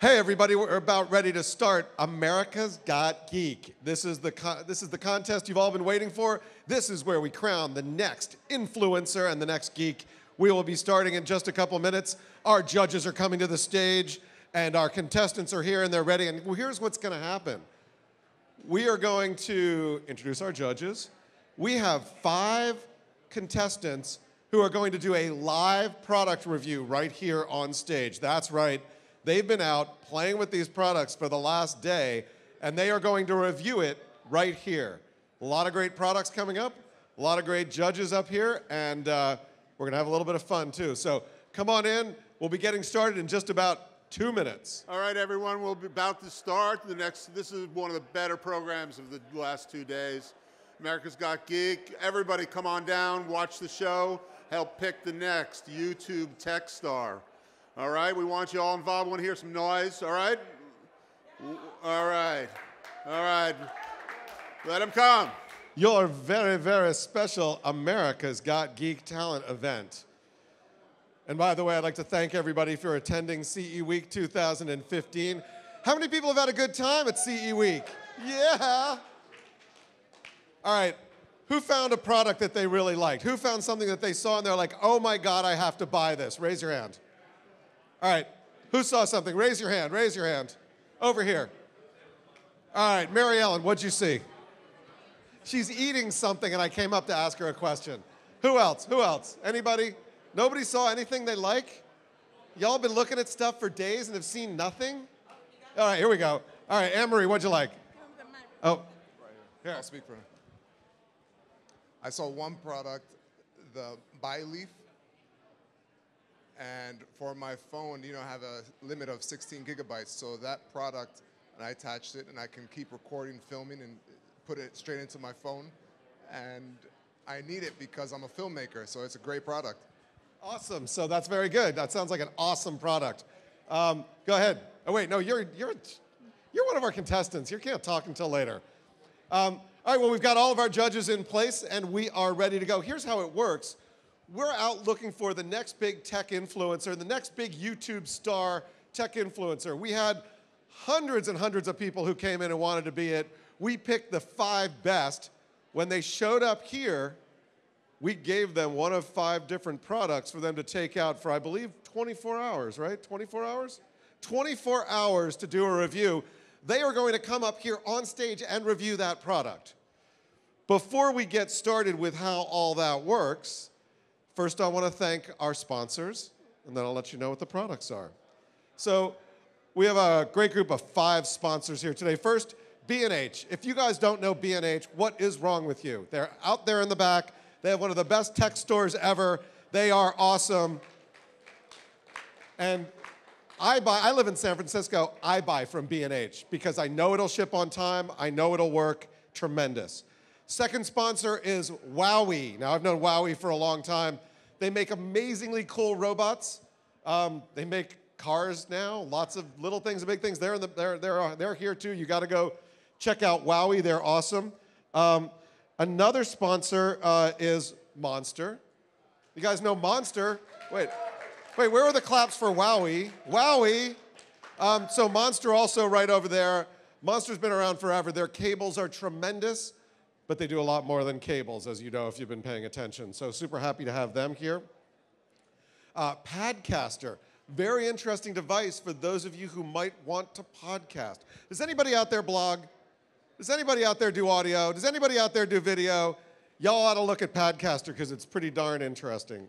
Hey everybody, we're about ready to start America's Got Geek. This is the contest you've all been waiting for. This is where we crown the next influencer and the next geek. We will be starting in just a couple minutes. Our judges are coming to the stage and our contestants are here and they're ready. And here's what's going to happen. We are going to introduce our judges. We have 5 contestants who are going to do a live product review right here on stage. That's right. They've been out playing with these products for the last day, and they are going to review it right here. A lot of great products coming up, a lot of great judges up here, and we're going to have a little bit of fun, too. So come on in. We'll be getting started in just about 2 minutes. All right, everyone, we'll be about to start. This is one of the better programs of the last 2 days. America's Got Geek. Everybody come on down, watch the show, help pick the next YouTube tech star. All right, we want you all involved. We want to hear some noise, all right? All right, all right. Let them come. Your very, very special America's Got Geek talent event. And by the way, I'd like to thank everybody for attending CE Week 2015. How many people have had a good time at CE Week? Yeah. All right, who found a product that they really liked? Who found something that they saw and they're like, oh my God, I have to buy this? Raise your hand. All right, who saw something? Raise your hand, raise your hand. Over here. All right, Mary Ellen, what'd you see? She's eating something and I came up to ask her a question. Who else, who else? Anybody? Nobody saw anything they like? Y'all been looking at stuff for days and have seen nothing? All right, here we go. All right, Anne-Marie, what'd you like? Oh, here. I'll speak for her. I saw one product, the Buy Leaf. And for my phone, I have a limit of 16 gigabytes. So that product, and I attached it, and I can keep recording, filming, and put it straight into my phone. And I need it because I'm a filmmaker, so it's a great product. Awesome. So that's very good. That sounds like an awesome product. Go ahead. Oh wait, no, you're one of our contestants. You can't talk until later. All right. Well, we've got all of our judges in place, and we are ready to go. Here's how it works. We're out looking for the next big tech influencer, the next big YouTube star tech influencer. We had hundreds and hundreds of people who came in and wanted to be it. We picked the 5 best. When they showed up here, we gave them one of 5 different products for them to take out for, I believe, 24 hours, right? 24 hours? 24 hours to do a review. They are going to come up here on stage and review that product. Before we get started with how all that works, first, I want to thank our sponsors, and then I'll let you know what the products are. So we have a great group of 5 sponsors here today. First, B&H. If you guys don't know B&H, what is wrong with you? They're out there in the back. They have one of the best tech stores ever. They are awesome. And I live in San Francisco. I buy from B&H because I know it'll ship on time. I know it'll work. Tremendous. Second sponsor is Wowie. Now, I've known Wowie for a long time. They make amazingly cool robots. They make cars now, lots of little things and big things. They're here too. You got to go check out Wowie. They're awesome. Another sponsor is Monster. You guys know Monster? Wait, where are the claps for Wowie? Wowie. So Monster also right over there. Monster's been around forever. Their cables are tremendous, but they do a lot more than cables, as you know, if you've been paying attention. So super happy to have them here. Padcaster, very interesting device for those of you who might want to podcast. Does anybody out there blog? Does anybody out there do audio? Does anybody out there do video? Y'all ought to look at Padcaster because it's pretty darn interesting.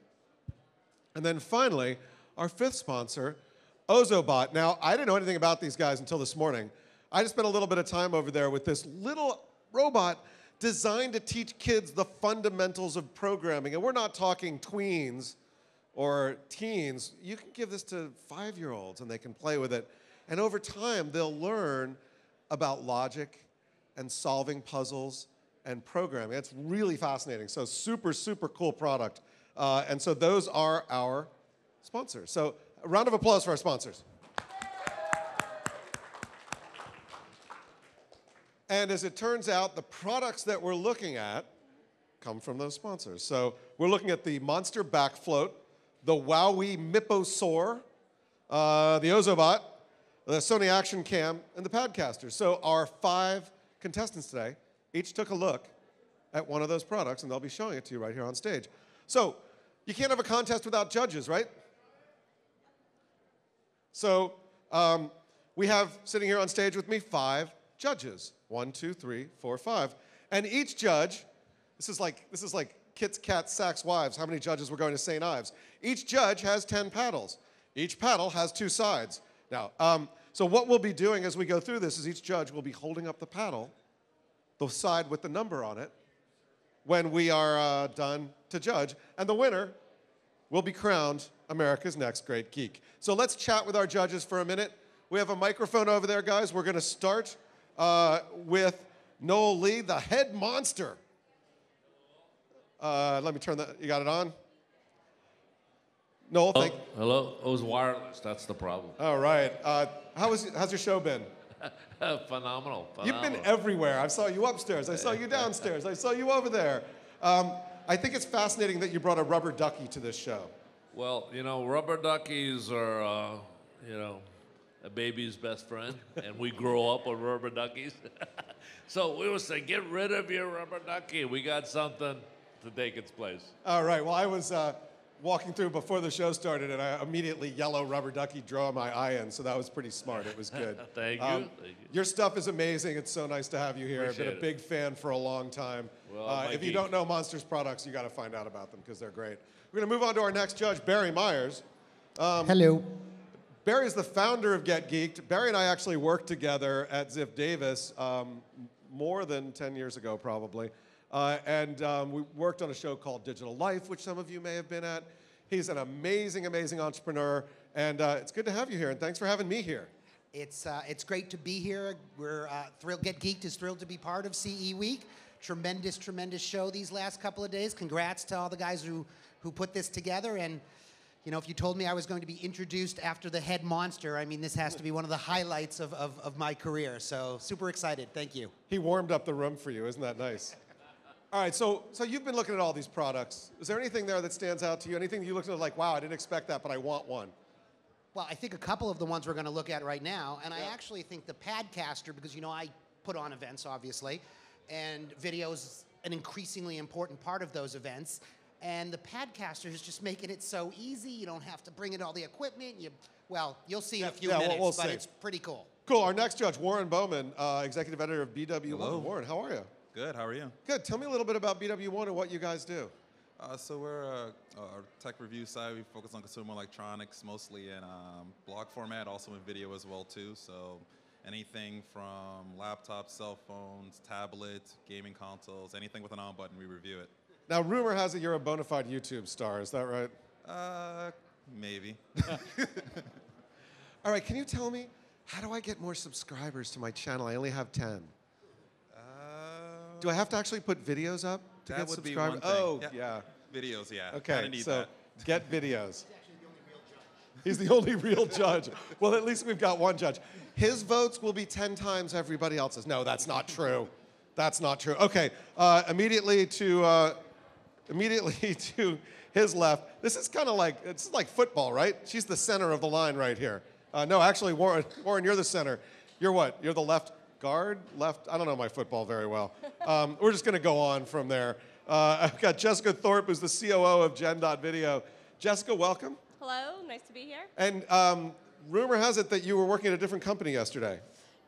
And then finally, our 5th sponsor, Ozobot. Now, I didn't know anything about these guys until this morning. I just spent a little bit of time over there with this little robot designed to teach kids the fundamentals of programming. And we're not talking tweens or teens. You can give this to 5-year-olds and they can play with it. And over time, they'll learn about logic and solving puzzles and programming. It's really fascinating. So super, super cool product. And so those are our sponsors. So a round of applause for our sponsors. And as it turns out, the products that we're looking at come from those sponsors. So we're looking at the Monster Back Float, the Wowie Miposaur, the Ozobot, the Sony Action Cam, and the Padcaster. So our 5 contestants today each took a look at one of those products, and they'll be showing it to you right here on stage. So you can't have a contest without judges, right? So we have sitting here on stage with me 5 judges. 1, 2, 3, 4, 5. And each judge, this is like Kits, Cats, Sacks, Wives, how many judges we're going to St. Ives. Each judge has 10 paddles. Each paddle has 2 sides. Now, so what we'll be doing as we go through this is each judge will be holding up the paddle, the side with the number on it, when we are done to judge. And the winner will be crowned America's Next Great Geek. So let's chat with our judges for a minute. We have a microphone over there, guys. We're going to start with Noel Lee, the head monster. Let me turn that. You got it on? Noel, thank you. Hello? It was wireless. That's the problem. All right. How's your show been? Phenomenal. You've been everywhere. I saw you upstairs. I saw you downstairs. I saw you over there. I think it's fascinating that you brought a rubber ducky to this show. Well, rubber duckies are, a baby's best friend, and we grow up with rubber duckies. So we would say, get rid of your rubber ducky. We got something to take its place. All right. Well, I was walking through before the show started, and I immediately yellow rubber ducky draw my eye in, so that was pretty smart. It was good. Thank you. Thank you. Your stuff is amazing. It's so nice to have you here. Appreciate I've been a big fan for a long time. Well, if you don't know Monsters products, you got to find out about them because they're great. We're going to move on to our next judge, Barry Myers. Hello. Barry is the founder of Get Geeked. Barry and I actually worked together at Ziff Davis more than 10 years ago, probably. We worked on a show called Digital Life, which some of you may have been at. He's an amazing, amazing entrepreneur, and it's good to have you here, and thanks for having me here. It's great to be here. We're thrilled. Get Geeked is thrilled to be part of CE Week. Tremendous, tremendous show these last couple of days. Congrats to all the guys who put this together. And if you told me I was going to be introduced after the head monster, I mean, this has to be one of the highlights of my career. So super excited. Thank you. He warmed up the room for you. Isn't that nice? All right, so you've been looking at all these products. Is there anything there that stands out to you? Anything you looked at like, wow, I didn't expect that, but I want one? Well, I think a couple of the ones we're going to look at right now, and I actually think the Padcaster, because I put on events, obviously, and video is an increasingly important part of those events. And the Padcaster is just making it so easy. You don't have to bring in all the equipment. You'll see in a few minutes, we'll but see. It's pretty cool. Cool. Our next judge, Warren Bowman, executive editor of BW1. Hello. Warren, how are you? Good, how are you? Good. Tell me a little bit about BW1 and what you guys do. So we're a tech review site. We focus on consumer electronics, mostly in blog format, also in video as well too. So anything from laptops, cell phones, tablets, gaming consoles, anything with an on button, we review it. Now, rumor has it you're a bona fide YouTube star. Is that right? Maybe. All right. Can you tell me, how do I get more subscribers to my channel? I only have 10. Do I have to actually put videos up to get subscribers? Oh, yeah. Videos, yeah. Okay, need so that. get videos. He's the only real judge. Well, at least we've got one judge. His votes will be 10 times everybody else's. No, that's not true. That's not true. Okay, immediately to his left. This is kind of like, it's like football, right? She's the center of the line right here. No, actually, Warren, you're the center. You're what? You're the left guard? Left? I don't know my football very well. We're just going to go on from there. I've got Jessica Thorpe, who's the COO of Gen.Video. Jessica, welcome. Hello, nice to be here. And rumor has it that you were working at a different company yesterday.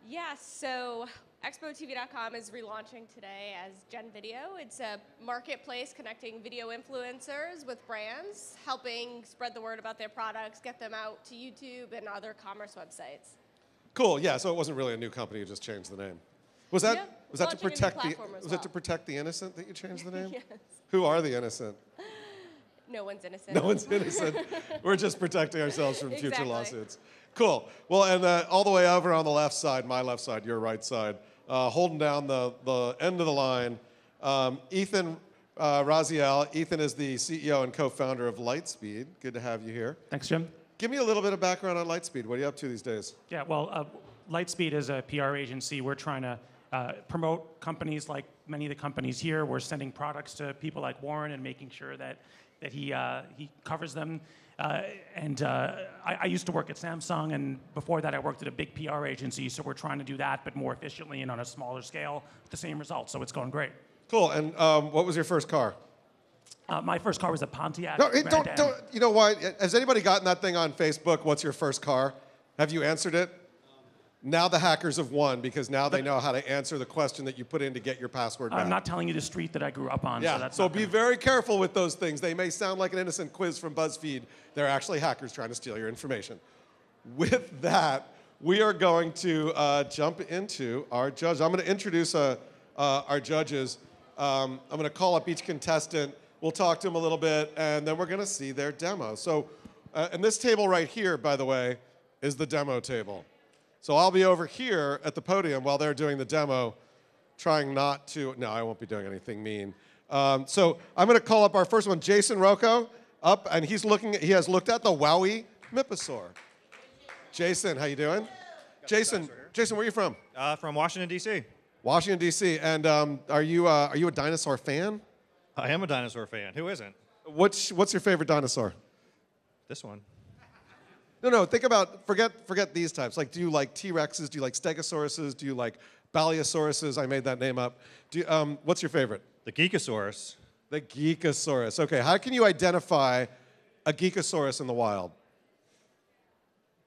Yes, so ExpoTV.com is relaunching today as Gen Video. It's a marketplace connecting video influencers with brands, helping spread the word about their products, get them out to YouTube and other commerce websites. Cool. Yeah. So it wasn't really a new company; you just changed the name. Was that to protect to protect the innocent that you changed the name? Yes. Who are the innocent? No one's innocent. No one's innocent. We're just protecting ourselves from future Exactly. lawsuits. Cool. Well, and all the way over on the left side, my left side, your right side, holding down the end of the line, Ethan Raziel. Ethan is the CEO and co-founder of Lightspeed. Good to have you here. Thanks, Jim. Give me a little bit of background on Lightspeed. What are you up to these days? Yeah, well, Lightspeed is a PR agency. We're trying to promote companies like many of the companies here. We're sending products to people like Warren and making sure that he covers them. I used to work at Samsung, and before that I worked at a big PR agency, so we're trying to do that, but more efficiently and on a smaller scale with the same results, so it's going great. Cool, and what was your first car? My first car was a Pontiac. No, Grand Am. don't, you know what? Has anybody gotten that thing on Facebook, what's your first car? Have you answered it? Now the hackers have won because now they know how to answer the question that you put in to get your password back. I'm not telling you the street that I grew up on. Yeah, So, that's so not be gonna- very careful with those things. They may sound like an innocent quiz from BuzzFeed. They're actually hackers trying to steal your information. With that, we are going to jump into our judges. I'm going to introduce our judges. I'm going to call up each contestant. We'll talk to them a little bit, and then we're going to see their demo. So, and this table right here, by the way, is the demo table. So I'll be over here at the podium while they're doing the demo, trying not to, no, I won't be doing anything mean. So I'm going to call up our first one, Jason Rocco, up, and he has looked at the Wowie Miposaur. Jason, how you doing? Jason, where are you from? From Washington, D.C. Washington, D.C. And are you a dinosaur fan? I am a dinosaur fan. Who isn't? What's your favorite dinosaur? This one. No, think about, forget these types. Like, do you like T-Rexes? Do you like Stegosauruses? Do you like Baleosauruses? I made that name up. What's your favorite? The Geekosaurus. The Geekosaurus. Okay, how can you identify a Geekosaurus in the wild?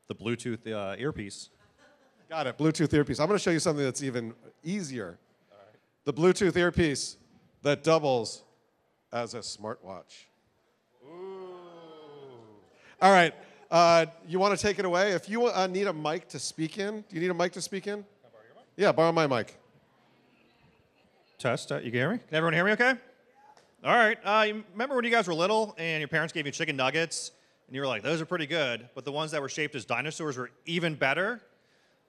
The Bluetooth earpiece. Got it, Bluetooth earpiece. I'm going to show you something that's even easier. All right. The Bluetooth earpiece that doubles as a smartwatch. Ooh. All right. You want to take it away? If you need a mic to speak in, do you need a mic to speak in? Can I borrow your mic? Yeah, borrow my mic. Test. You can hear me? Can everyone hear me okay? All right. You remember when you guys were little and your parents gave you chicken nuggets and you were like, those are pretty good, but the ones that were shaped as dinosaurs were even better?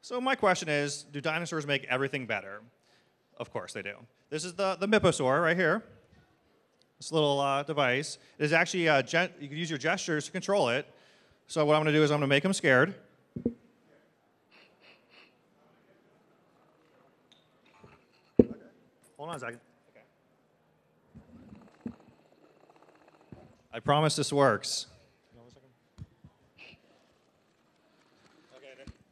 So my question is, do dinosaurs make everything better? Of course they do. This is the Miposaur right here. This little device. It is actually, you can use your gestures to control it. So what I'm going to do is I'm going to make him scared. Okay. Hold on a second. Okay. I promise this works. Okay,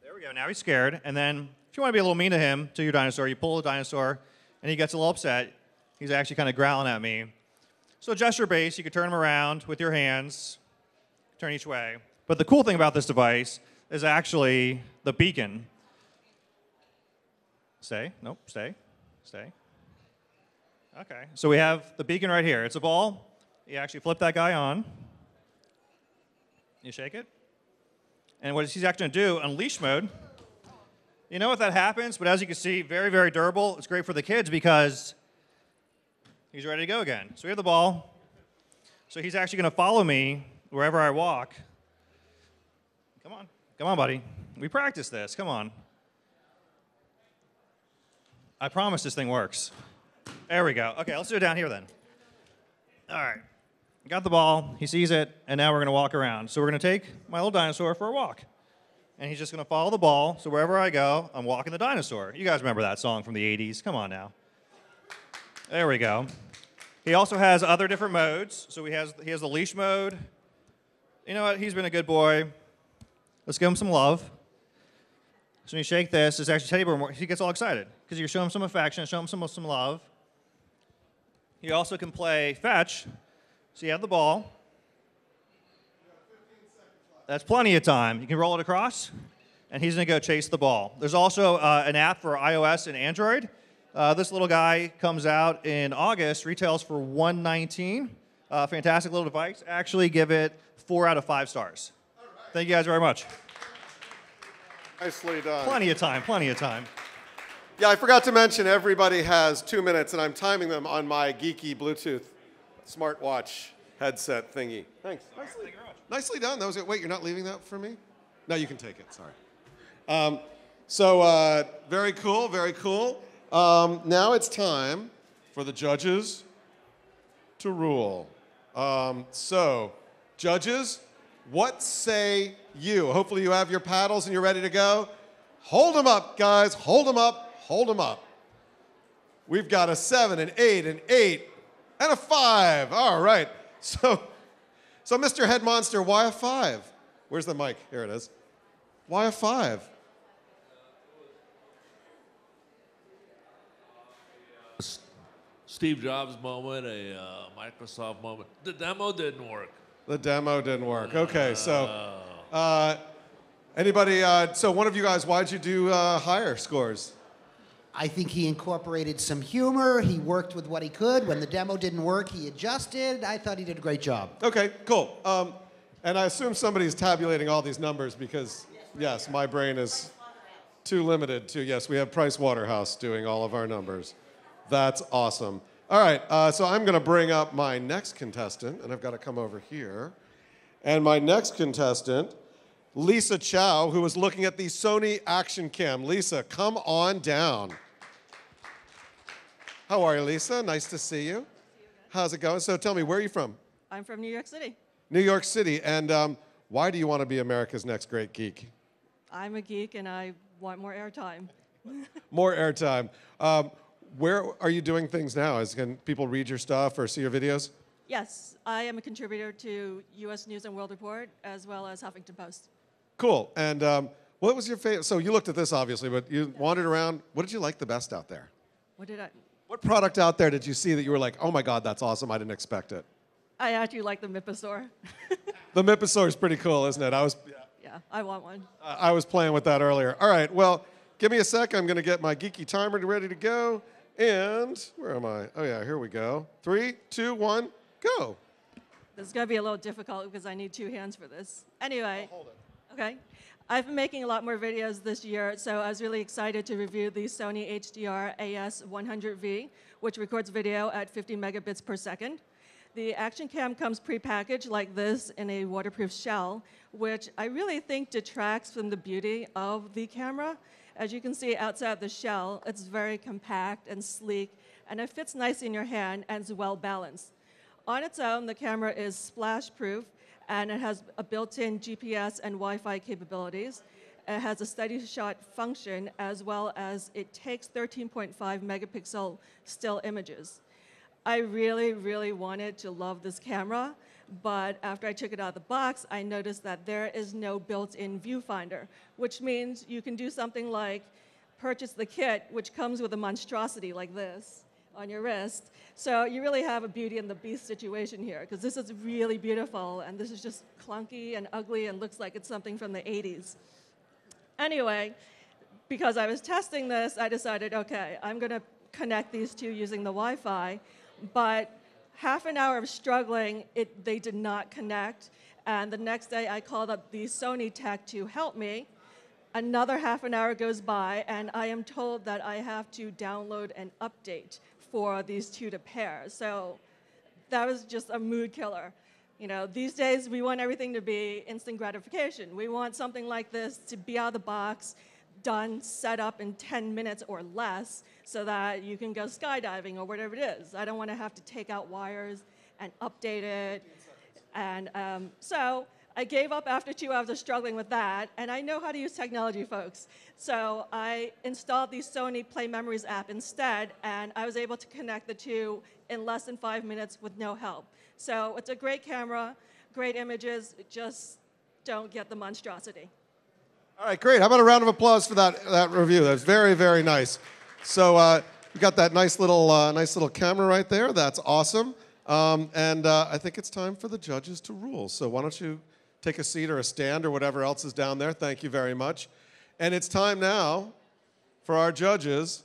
there we go. Now he's scared. And then if you want to be a little mean to him, to your dinosaur, you pull the dinosaur, and he gets a little upset. He's actually kind of growling at me. So gesture-based, you can turn him around with your hands, turn each way. But the cool thing about this device is actually the beacon. Stay. Nope. Stay. Stay. Okay. So we have the beacon right here. It's a ball. You actually flip that guy on. You shake it. And what he's actually going to do, unleash mode, you know what that happens, but as you can see, very, very durable. It's great for the kids because he's ready to go again. So we have the ball. So he's actually going to follow me wherever I walk. Come on. Come on, buddy. We practiced this. Come on. I promise this thing works. There we go. Okay, let's do it down here then. All right. Got the ball. He sees it, and now we're going to walk around. So we're going to take my little dinosaur for a walk. And he's just going to follow the ball. So wherever I go, I'm walking the dinosaur. You guys remember that song from the 80s. Come on now. There we go. He also has other different modes. So he has the leash mode. You know what? He's been a good boy. Let's give him some love. So when you shake this, it's actually teddy bear more. He gets all excited because you're showing him some affection, showing him some love. He also can play fetch. So you have the ball. That's plenty of time. You can roll it across, and he's going to go chase the ball. There's also an app for iOS and Android. This little guy comes out in August, retails for $119. Fantastic little device. Actually give it 4 out of 5 stars. Thank you guys very much. Nicely done. Plenty of time, plenty of time. Yeah, I forgot to mention everybody has 2 minutes, and I'm timing them on my geeky Bluetooth smartwatch headset thingy. Thanks. Nicely done. That was it. Wait, you're not leaving that for me? No, you can take it. Sorry. Very cool, very cool. Now it's time for the judges to rule. Judges, what say you? Hopefully you have your paddles and you're ready to go. Hold them up, guys. Hold them up. Hold them up. We've got a 7, an 8, an 8, and a 5. All right. So Mr. Head Monster, why a 5? Where's the mic? Here it is. Why a 5? Steve Jobs moment, a Microsoft moment. The demo didn't work. The demo didn't work. Okay, so anybody, so one of you guys, why'd you do higher scores? I think he incorporated some humor. He worked with what he could. When the demo didn't work, he adjusted. I thought he did a great job. Okay, cool. And I assume somebody's tabulating all these numbers because, yes, my brain is too limited to, yes, we have Price Waterhouse doing all of our numbers. That's awesome. All right, so I'm going to bring up my next contestant, and I've got to come over here. And my next contestant, Lisa Chow, who was looking at the Sony Action Cam. Lisa, come on down. How are you, Lisa? Nice to see you. How's it going? So tell me, where are you from? I'm from New York City. New York City. And why do you want to be America's next great geek? I'm a geek, and I want more airtime. More airtime. Where are you doing things now? Can people read your stuff or see your videos? Yes, I am a contributor to U.S. News and World Report, as well as Huffington Post. Cool. And what was your favorite? So you looked at this, obviously, but you wandered around. What did you like the best out there? What product out there did you see that you were like, oh my God, that's awesome, I didn't expect it? I actually like the Mythosaur. The Mythosaur is pretty cool, isn't it? Yeah, I want one. I was playing with that earlier. All right, well, give me a sec. I'm going to get my geeky timer ready to go. And where am I? Oh, yeah, here we go. 3, 2, 1, go. This is going to be a little difficult because I need 2 hands for this. Anyway. Hold it. Okay. I've been making a lot more videos this year, so I was really excited to review the Sony HDR AS100V, which records video at 50 megabits per second. The Action Cam comes prepackaged like this in a waterproof shell, which I really think detracts from the beauty of the camera. As you can see outside the shell, it's very compact and sleek, and it fits nice in your hand and is well balanced. On its own, the camera is splash-proof, and it has a built-in GPS and Wi-Fi capabilities. It has a steady shot function, as well as it takes 13.5 megapixel still images. I really, really wanted to love this camera, but after I took it out of the box, I noticed that there is no built-in viewfinder, which means you can do something like purchase the kit, which comes with a monstrosity like this on your wrist. So you really have a Beauty and the Beast situation here, because this is really beautiful, and this is just clunky and ugly and looks like it's something from the 80s. Anyway, because I was testing this, I decided, okay, I'm going to connect these two using the Wi-Fi, but half an hour of struggling, they did not connect, and the next day I called up the Sony tech to help me. Another half an hour goes by, and I am told that I have to download an update for these two to pair. So that was just a mood killer. You know, these days we want everything to be instant gratification. We want something like this to be out of the box, done, set up in 10 minutes or less, so that you can go skydiving or whatever it is. I don't want to have to take out wires and update it. And so I gave up after 2 hours of struggling with that, and I know how to use technology, folks. So I installed the Sony Play Memories app instead, and I was able to connect the two in less than 5 minutes with no help. So it's a great camera, great images, just don't get the monstrosity. All right, great. How about a round of applause for that review? That's very, very nice. So you got that nice little camera right there. That's awesome. And I think it's time for the judges to rule. So why don't you take a seat or a stand or whatever else is down there. Thank you very much. And it's time now for our judges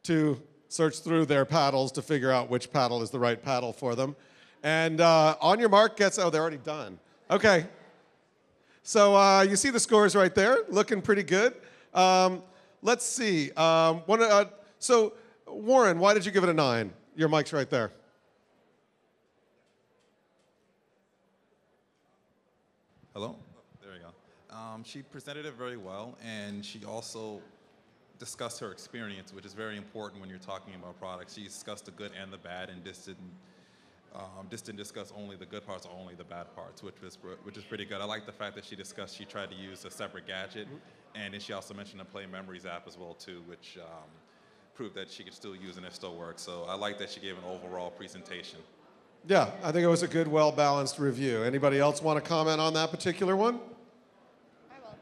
to search through their paddles to figure out which paddle is the right paddle for them. And on your mark, oh, they're already done. Okay. So you see the scores right there, looking pretty good. Let's see. So Warren, why did you give it a 9? Your mic's right there. Hello? There we go. She presented it very well, and she also discussed her experience, which is very important when you're talking about products. She discussed the good and the bad, and just didn't discuss only the good parts or only the bad parts, which is pretty good. I like the fact that she tried to use a separate gadget, and then she also mentioned the Play Memories app as well too, which proved that she could still use and it still works. So I like that she gave an overall presentation. Yeah, I think it was a good, well-balanced review. Anybody else want to comment on that particular one? I will.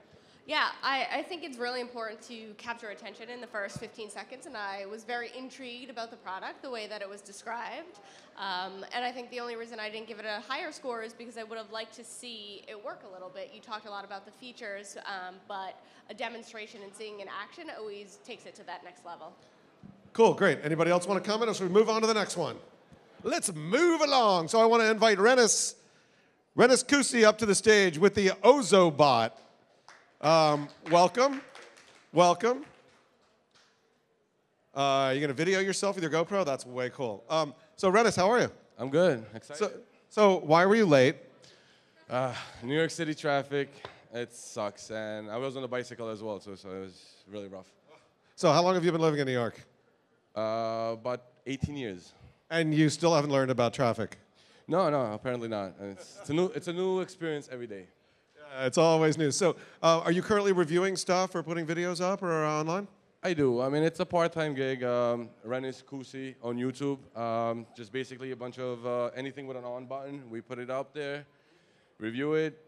Yeah, I think it's really important to capture attention in the first 15 seconds, and I was very intrigued about the product, the way that it was described. And I think the only reason I didn't give it a higher score is because I would have liked to see it work a little bit. You talked a lot about the features, but a demonstration and seeing in action always takes it to that next level. Cool, great. Anybody else want to comment, or should we move on to the next one? Let's move along. So I want to invite Rennis Kusi up to the stage with the OzoBot. Welcome. Welcome. You're going to video yourself with your GoPro? That's way cool. So Rennis, how are you? I'm good. Excited. So why were you late? New York City traffic, it sucks. And I was on a bicycle as well, too, so it was really rough. So how long have you been living in New York? About 18 years. And you still haven't learned about traffic? No, apparently not. And it's a new experience every day. It's always new. So are you currently reviewing stuff or putting videos up or online? I do. I mean, it's a part-time gig. Rennis Kusi on YouTube. Just basically a bunch of anything with an on button. We put it up there, review it,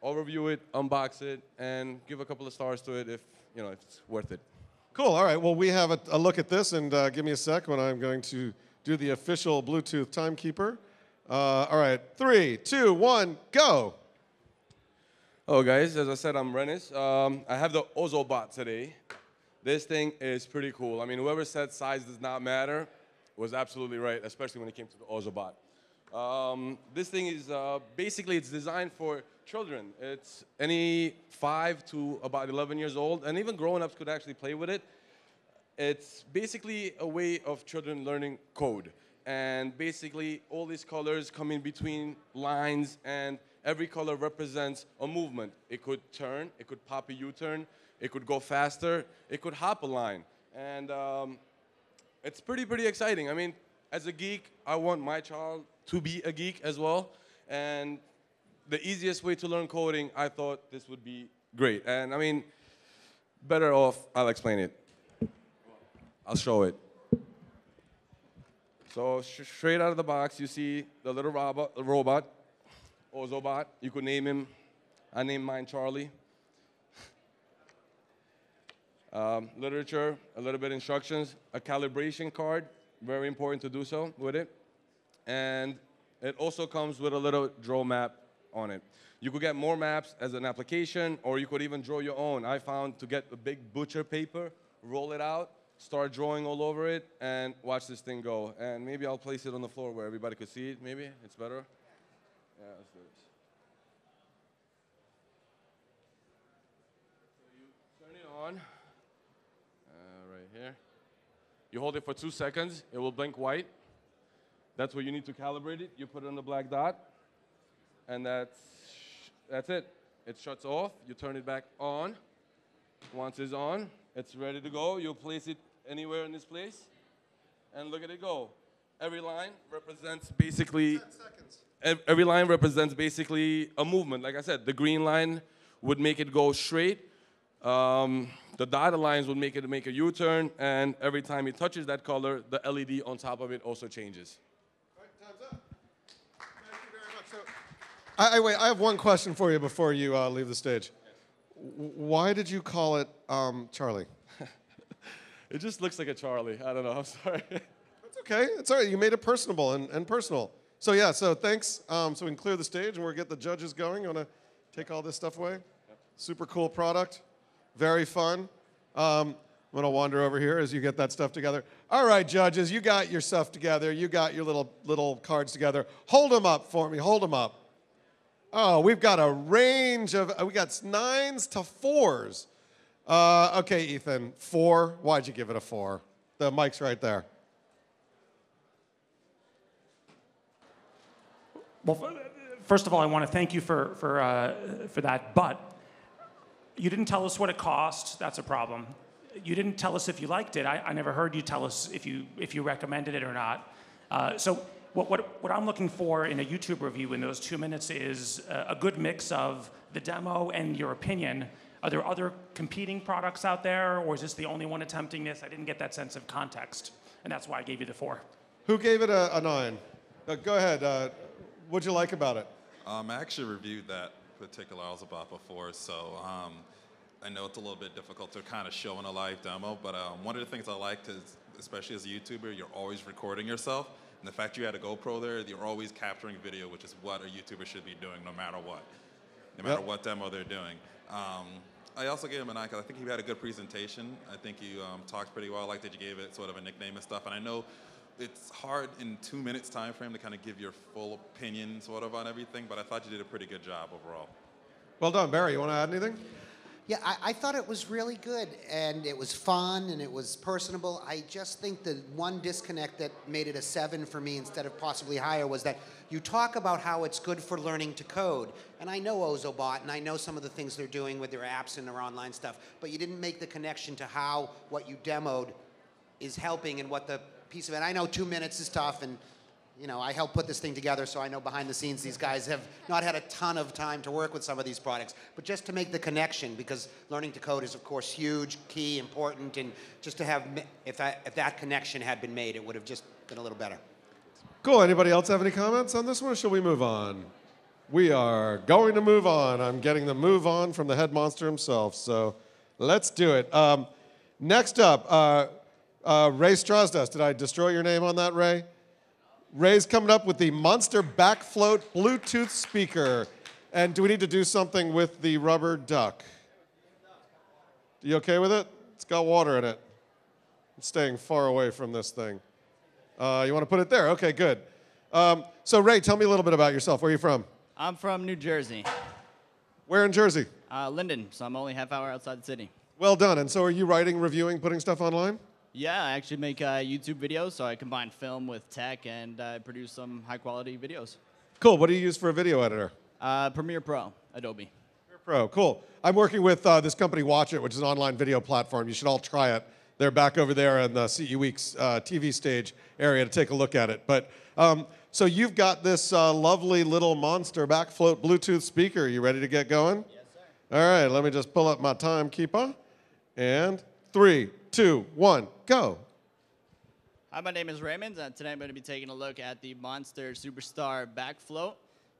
overview it, unbox it, and give a couple of stars to it if it's worth it. Cool. All right. Well, we have a look at this, and give me a sec when I'm going to do the official Bluetooth timekeeper. All right. 3, 2, 1, go. Hello, guys. As I said, I'm Rennis. I have the OzoBot today. This thing is pretty cool. I mean, whoever said size does not matter was absolutely right, especially when it came to the OzoBot. This thing is basically it's designed for children. It's any 5 to about 11 years old, and even grown-ups could actually play with it. It's basically a way of children learning code. And basically, all these colors come in between lines, and every color represents a movement. It could turn, it could pop a U-turn, it could go faster, it could hop a line. And it's pretty exciting. I mean, as a geek, I want my child to be a geek as well. And the easiest way to learn coding, I thought this would be great. And I mean, better off, I'll explain it. I'll show it. So straight out of the box, you see the little robot, OzoBot. You could name him. I named mine Charlie. Literature, a little bit instructions, a calibration card, very important to do so with it. And it also comes with a little draw map on it. You could get more maps as an application, or you could even draw your own. I found to get a big butcher paper, roll it out, start drawing all over it, and watch this thing go. And maybe I'll place it on the floor where everybody could see it, maybe. It's better. Yeah, let's do this. So you turn it on. Right here. You hold it for 2 seconds. It will blink white. That's where you need to calibrate it. You put it on the black dot. And that's it. It shuts off. You turn it back on. Once it's on, it's ready to go. You'll place it anywhere in this place. And look at it go. Every line represents basically 10 seconds. Every line represents basically a movement. Like I said, the green line would make it go straight. The dotted lines would make a U-turn, and every time it touches that color, the LED on top of it also changes. All right, time's up. Thank you very much. So, wait, I have one question for you before you leave the stage. Why did you call it Charlie? It just looks like a Charlie. I don't know. I'm sorry. That's okay. It's all right. You made it personable and personal. So yeah. So thanks. So we can clear the stage and we'll get the judges going. You want to take all this stuff away? Yep. Super cool product. Very fun. I'm going to wander over here as you get that stuff together. All right, judges, you got your stuff together. You got your little cards together. Hold them up for me. Hold them up. Oh, we've got a range of, we got 9s to 4s. Okay, Ethan, 4. Why'd you give it a 4? The mic's right there. Well, first of all, I want to thank you for that, but you didn't tell us what it cost. That's a problem. You didn't tell us if you liked it. I never heard you tell us if you recommended it or not. So what I'm looking for in a YouTube review in those 2 minutes is a good mix of the demo and your opinion. Are there other competing products out there, or is this the only one attempting this? I didn't get that sense of context, and that's why I gave you the 4. Who gave it a 9? Go ahead. What'd you like about it? I actually reviewed that particular Ozobot before, so I know it's a little bit difficult to kind of show in a live demo, but one of the things I liked is, especially as a YouTuber, you're always recording yourself. And the fact you had a GoPro there, you're always capturing video, which is what a YouTuber should be doing no matter what. No matter what demo they're doing. I also gave him a 9 because I think he had a good presentation. I think you talked pretty well. I like that you gave it sort of a nickname and stuff. And I know it's hard in 2 minutes time frame to kind of give your full opinion sort of on everything, but I thought you did a pretty good job overall. Well done. Barry, you want to add anything? Yeah, I thought it was really good, and it was fun, and it was personable. I just think the one disconnect that made it a 7 for me instead of possibly higher was that you talk about how it's good for learning to code, and I know Ozobot, and I know some of the things they're doing with their apps and their online stuff, but you didn't make the connection to how what you demoed is helping and what the piece of it. I know 2 minutes is tough, and you know, I helped put this thing together, so I know behind the scenes these guys have not had a ton of time to work with some of these products. But just to make the connection, because learning to code is, of course, huge, key, important, and just to have, if that connection had been made, it would have just been a little better. Cool. Anybody else have any comments on this one, or shall we move on? We are going to move on. I'm getting the move on from the head monster himself, so let's do it. Next up, Ray Strasdust. Did I destroy your name on that, Ray? Ray's coming up with the Monster Backfloat Bluetooth speaker. And do we need to do something with the rubber duck? You okay with it? It's got water in it. I'm staying far away from this thing. You want to put it there? Okay, good. So Ray, tell me a little bit about yourself. Where are you from? I'm from New Jersey. Where in Jersey? Linden, so I'm only half hour outside the city. Well done. And so are you writing, reviewing, putting stuff online? Yeah, I actually make YouTube videos, so I combine film with tech and produce some high-quality videos. Cool. What do you use for a video editor? Premiere Pro, Adobe. Premiere Pro, cool. I'm working with this company, Watch It, which is an online video platform. You should all try it. They're back over there in the CE Week's TV stage area to take a look at it. But so you've got this lovely little Monster Backfloat Bluetooth speaker. You ready to get going? Yes, sir. All right, let me just pull up my timekeeper. And 3, 2, 1, go. Hi, my name is Raymond, and today I'm going to be taking a look at the Monster Superstar Backfloat.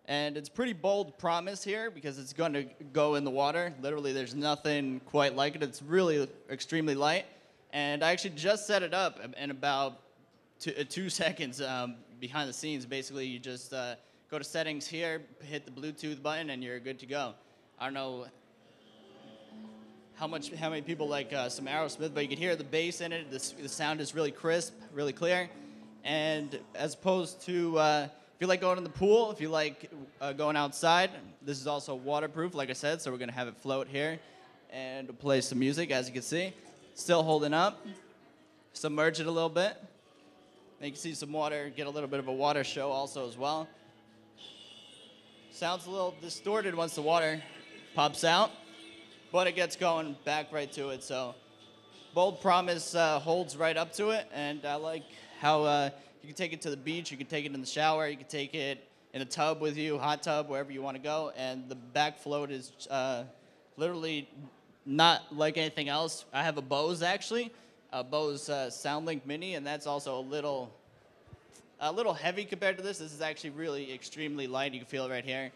And it's pretty bold promise here because it's going to go in the water. Literally, there's nothing quite like it. It's really extremely light. And I actually just set it up in about 2 seconds behind the scenes. Basically, you just go to settings here, hit the Bluetooth button, and you're good to go. I don't know how many people like some Aerosmith, but you can hear the bass in it. The sound is really crisp, really clear. And as opposed to, if you like going in the pool, if you like going outside, this is also waterproof, like I said, so we're gonna have it float here and play some music, as you can see. Still holding up. Submerge it a little bit. And you can see some water, get a little bit of a water show also as well. Sounds a little distorted once the water pops out, but it gets going back right to it. So bold promise holds right up to it, and I like how you can take it to the beach, you can take it in the shower, you can take it in a tub with you, hot tub, wherever you want to go, and the back float is literally not like anything else. I have a Bose actually, a Bose SoundLink Mini, and that's also a little heavy compared to this. This is actually really extremely light. You can feel it right here.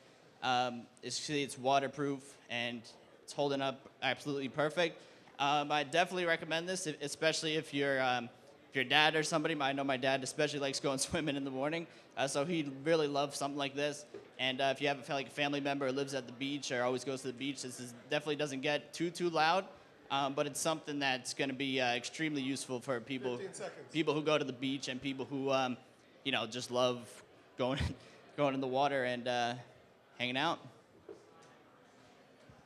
It's waterproof and it's holding up absolutely perfect. I definitely recommend this, especially if you're your dad or somebody. I know my dad especially likes going swimming in the morning, so he'd really love something like this. And if you have a family member who lives at the beach or always goes to the beach, definitely doesn't get too loud, but it's something that's going to be extremely useful for people who go to the beach and people who just love going in the water and hanging out.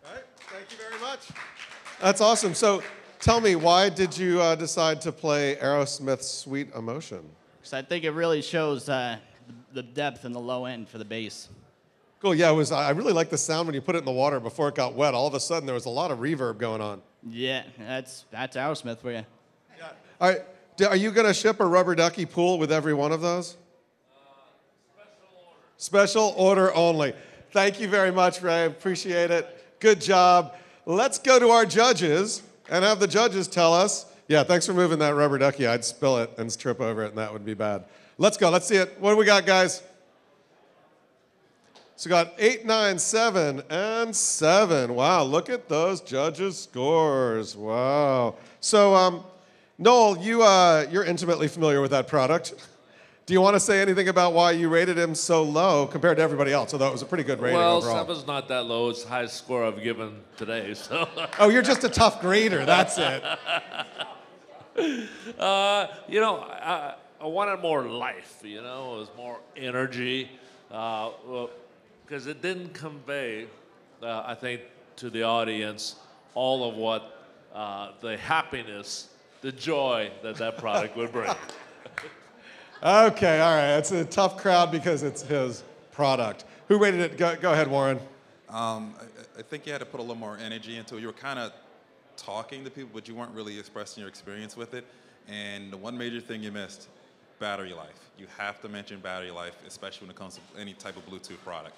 All right, thank you very much. That's awesome. So tell me, why did you decide to play Aerosmith's Sweet Emotion? Because I think it really shows the depth and the low end for the bass. Cool, yeah, I really like the sound when you put it in the water before it got wet. All of a sudden, there was a lot of reverb going on. Yeah, that's Aerosmith for you. Yeah. All right, are you going to ship a rubber ducky pool with every one of those? Special order only. Thank you very much, Ray. Appreciate it. Good job. let's go to our judges and have the judges tell us. Yeah, thanks for moving that rubber ducky. I'd spill it and trip over it, and that would be bad. Let's go. Let's see it. What do we got, guys? So we got 8, 9, 7, and 7. Wow, look at those judges' scores. Wow. So, Noel, you're intimately familiar with that product. Do you want to say anything about why you rated him so low compared to everybody else? Although it was a pretty good rating overall. 7's not that low. It's the highest score I've given today. So. Oh, you're just a tough grader. That's it. I wanted more life. It was more energy. Because it didn't convey, I think, to the audience all of what the happiness, the joy that product would bring. Okay, all right. It's a tough crowd because it's his product. Who rated it? Go ahead, Warren. I think you had to put a little more energy into it. You were kind of talking to people, but you weren't really expressing your experience with it. And the one major thing you missed, battery life. You have to mention battery life, especially when it comes to any type of Bluetooth product.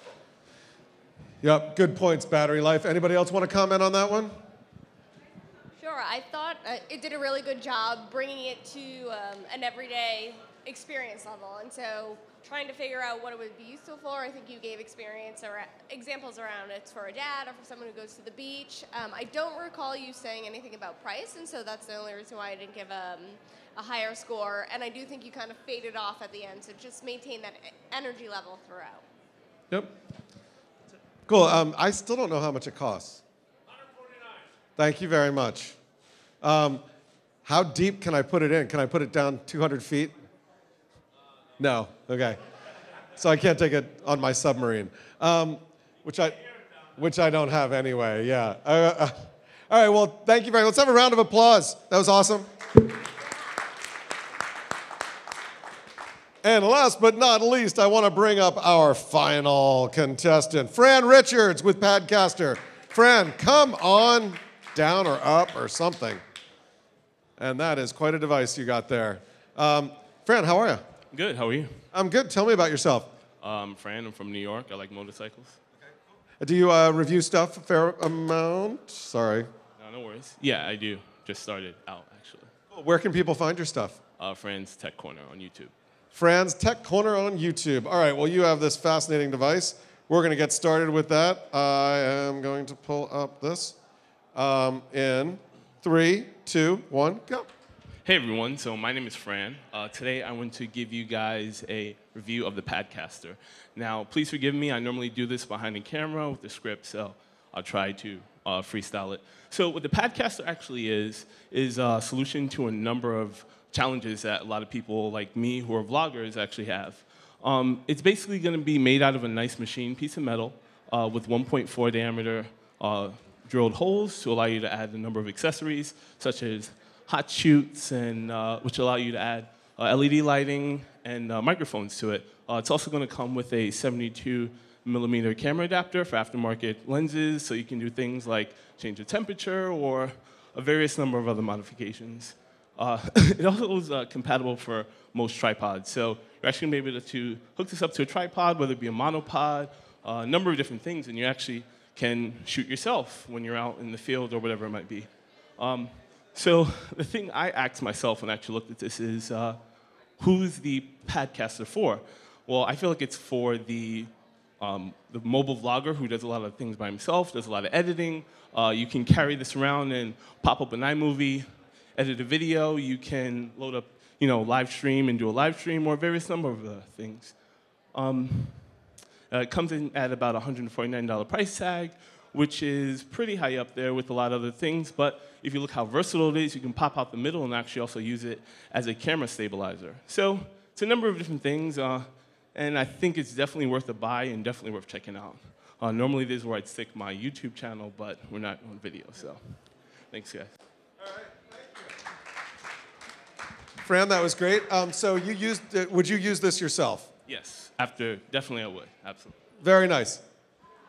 Yep, good points, battery life. Anybody else want to comment on that one? Sure, I thought it did a really good job bringing it to an everyday experience level. And so trying to figure out what it would be useful for, I think you gave examples around it's for a dad or for someone who goes to the beach. I don't recall you saying anything about price, and so that's the only reason why I didn't give a higher score. And I do think you kind of faded off at the end, so just maintain that energy level throughout. Yep. Cool. I still don't know how much it costs. $149. Thank you very much. How deep can I put it in? Can I put it down 200 feet? No. Okay. So I can't take it on my submarine, which I don't have anyway. Yeah. All right. Well, thank you very much. Let's have a round of applause. That was awesome. And last but not least, I want to bring up our final contestant, Fran Richards with Padcaster. Fran, come on down or up or something. And that is quite a device you got there. Fran, how are you? Good. How are you? I'm good. Tell me about yourself. I'm Fran. I'm from New York. I like motorcycles. Do you review stuff a fair amount? Sorry. No worries. Yeah, I do. Just started out, actually. Where can people find your stuff? Fran's Tech Corner on YouTube. Fran's Tech Corner on YouTube. All right, well, you have this fascinating device. We're going to get started with that. I am going to pull up this in 3, 2, 1, go. Hey, everyone. So my name is Fran. Today, I want to give you guys a review of the Padcaster. Now, please forgive me. I normally do this behind the camera with the script, so I'll try to freestyle it. So what the Padcaster actually is a solution to a number of challenges that a lot of people like me who are vloggers actually have. It's basically going to be made out of a nice machine piece of metal with 1.4 diameter drilled holes to allow you to add a number of accessories, such as hot shoots, and which allow you to add LED lighting and microphones to it. It's also going to come with a 72mm camera adapter for aftermarket lenses, so you can do things like change the temperature or a various number of other modifications. It also is compatible for most tripods. So you're actually going to be able to hook this up to a tripod, whether it be a monopod, a number of different things, and you actually can shoot yourself when you're out in the field or whatever it might be. So the thing I asked myself when I actually looked at this is, who's the Padcaster for? Well, I feel like it's for the mobile vlogger who does a lot of things by himself, does a lot of editing. You can carry this around and pop up an iMovie, edit a video. You can load up, live stream and do a live stream or various number of things. It comes in at about $149 price tag, which is pretty high up there with a lot of other things. But if you look how versatile it is, you can pop out the middle and actually also use it as a camera stabilizer. So it's a number of different things, and I think it's definitely worth a buy and definitely worth checking out. Normally this is where I'd stick my YouTube channel, but we're not on video, so thanks, guys. All right, thank you. Fran, that was great. So would you use this yourself? Yes, definitely I would, absolutely. Very nice.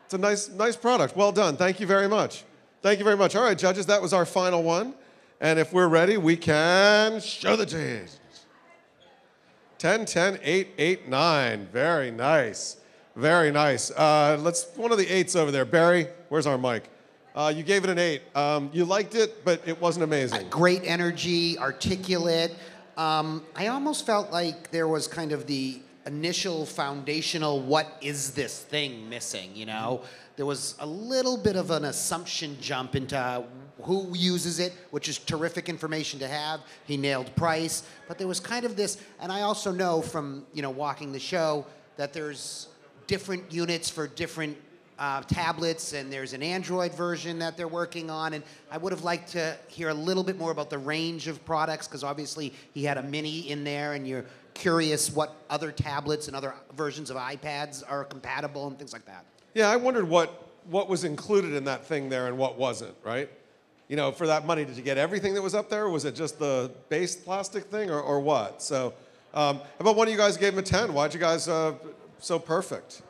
It's a nice product. Well done. Thank you very much. Thank you very much. All right, judges, that was our final one. And if we're ready, we can show the change. 10, 10, 8, 8, 9. Very nice. Very nice. Let's one of the 8s over there. Barry, where's our mic? You gave it an 8. You liked it, but it wasn't amazing. Great energy, articulate. I almost felt like there was kind of the initial foundational, what is this thing missing, you know? There was a little bit of an assumption jump into who uses it, which is terrific information to have. He nailed price, but there was kind of this, and I also know from, you know, walking the show that there's different units for different tablets, and there's an Android version that they're working on, and I would have liked to hear a little bit more about the range of products, because obviously he had a mini in there, and you're curious what other tablets and other versions of iPads are compatible and things like that. Yeah, I wondered what was included in that thing there and what wasn't, right? You know, for that money, did you get everything that was up there? Or was it just the base plastic thing or what? So, how about one of you guys gave him a 10? Why'd you guys so perfect?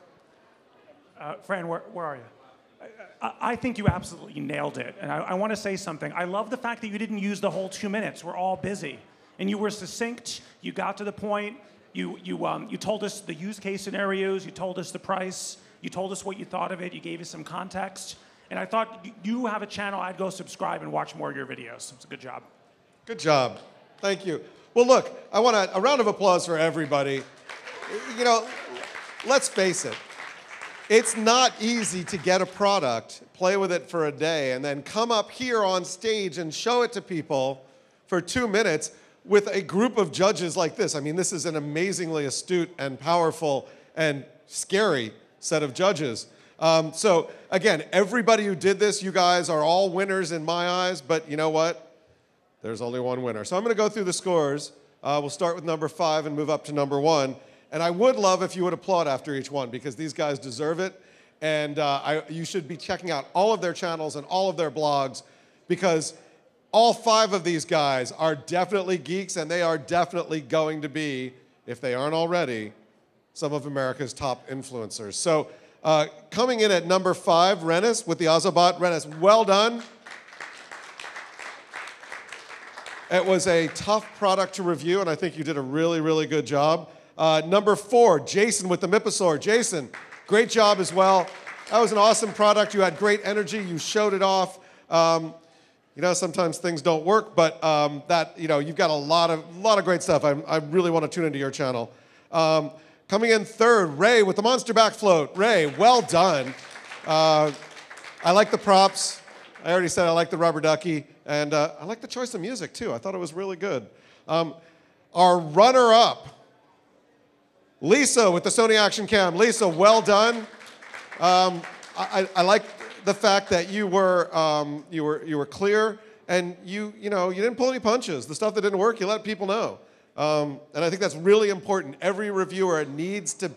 Fran, where are you? I think you absolutely nailed it. And I want to say something. I love the fact that you didn't use the whole 2 minutes. We're all busy. And you were succinct. You got to the point. You told us the use case scenarios. You told us the price. You told us what you thought of it. You gave us some context. And I thought you have a channel. I'd go subscribe and watch more of your videos. It's a good job. Good job. Thank you. Well, look, I want a round of applause for everybody. You know, let's face it. It's not easy to get a product, play with it for a day, and then come up here on stage and show it to people for 2 minutes with a group of judges like this. I mean, this is an amazingly astute and powerful and scary set of judges. So again, everybody who did this, you guys are all winners in my eyes, but you know what? There's only one winner. So I'm gonna go through the scores. We'll start with number 5 and move up to number 1. And I would love if you would applaud after each one, because these guys deserve it. And you should be checking out all of their channels and all of their blogs, because all 5 of these guys are definitely geeks, and they are definitely going to be, if they aren't already, some of America's top influencers. So coming in at number 5, Rennis with the Ozobot. Rennis, well done. It was a tough product to review, and I think you did a really, really good job. Number 4, Jason with the Miposaur. Jason, great job as well. That was an awesome product. You had great energy. You showed it off. You know, sometimes things don't work, but you've got a lot of great stuff. I really want to tune into your channel. Coming in 3rd, Ray with the Monster Back Float. Ray, well done. I like the props. I already said I like the rubber ducky, and I like the choice of music too. I thought it was really good. Our runner-up, Lisa with the Sony Action Cam. Lisa, well done. I like the fact that you were clear, and you didn't pull any punches. The stuff that didn't work, you let people know. And I think that's really important. Every reviewer needs to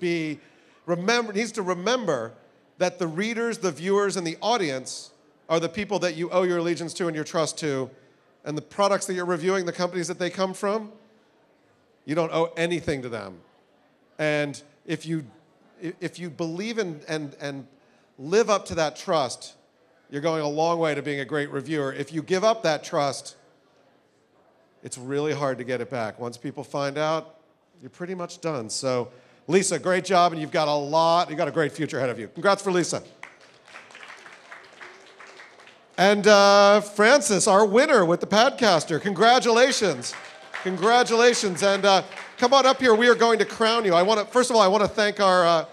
remember that the readers, the viewers, and the audience are the people that you owe your allegiance to and your trust to. And the products that you're reviewing, the companies that they come from, you don't owe anything to them. And if you believe in and live up to that trust, you're going a long way to being a great reviewer. If you give up that trust, it's really hard to get it back. Once people find out, you're pretty much done. So, Lisa, great job, and you've got a great future ahead of you. Congrats for Lisa. And Francis, our winner with the Padcaster. Congratulations. Congratulations. And come on up here. We are going to crown you. First of all, I want to thank our,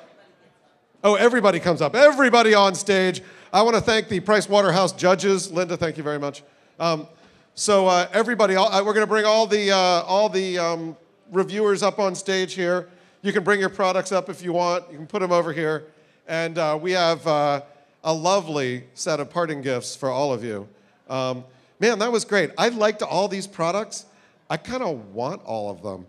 everybody comes up. Everybody on stage. I want to thank the Price Waterhouse judges. Linda, thank you very much. Everybody, we're going to bring all the reviewers up on stage here. You can bring your products up if you want. You can put them over here. And we have a lovely set of parting gifts for all of you. Man, that was great. I liked all these products. I kind of want all of them.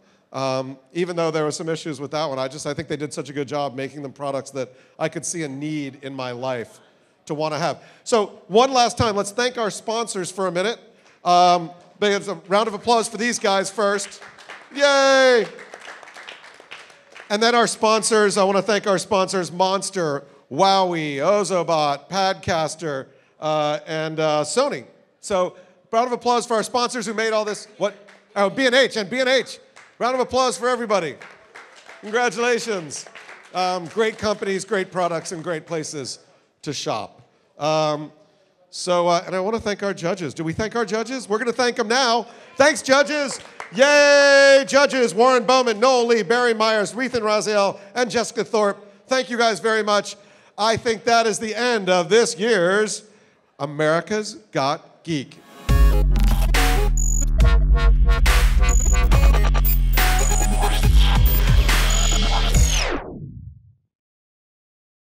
Even though there were some issues with that one, I think they did such a good job making them products that I could see a need in my life to want to have. So one last time, let's thank our sponsors for a minute. There's a round of applause for these guys first. Yay! And then our sponsors, I want to thank our sponsors, Monster, Wowie, Ozobot, Padcaster, and Sony. So round of applause for our sponsors who made all this. B&H and B&H. Round of applause for everybody. Congratulations. Great companies, great products, and great places to shop. So, and I want to thank our judges. Do we thank our judges? We're going to thank them now. Thanks, judges. Yay, judges. Warren Bowman, Noel Lee, Barry Myers, Rethan Raziel, and Jessica Thorpe. Thank you guys very much. I think that is the end of this year's America's Got Geek.